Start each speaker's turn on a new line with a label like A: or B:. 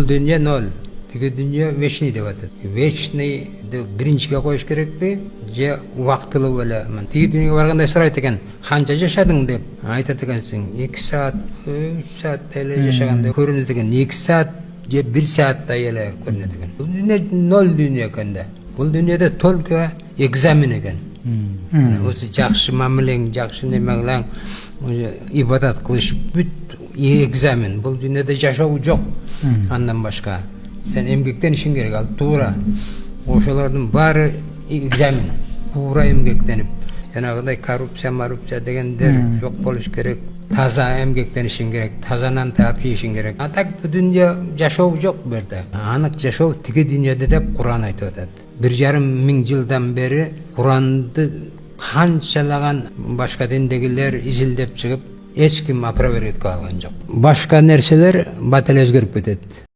A: Бул дүние ноль. Тиги дүние вечный деп атат. Вечный биринчиге коюш керекпи? Же убактылуу эле? Тиги дүниеге барганда сурайт экен, канча жашадың деп. Айтат экенсиң, 2 саат, 3 саат эле жашаган деп көрүнөт экен. 2 саат же 1 сааттай эле көрүнөт экен. Бул дүние ноль дүние экен да. Бул дүниеде только экзамен экен. Осы жакшы мамилең, жакшы немең, ибадат кылыш бүт экзамен. Бул дүниеде жашоо жок. Андан башка сен эмгектенишиң керек, ал туура. Ошолордун баары экзамен. Туура эмгектенип, жанагындай коррупция дегендер жок болуш керек. Таза эмгектенишиң керек, таза нан таап жейишиң керек. А так бул дүние жашоо жок бу жерде. Анык жашоо тиги дүниеде деп Куран айтып атат. 1,5 миң жылдан бери Куранды канчалаган башка диндегилер изилдеп чыгып, эч ким опровергать кыла алган жок. Башка нерселер бател өзгөрүп кетет.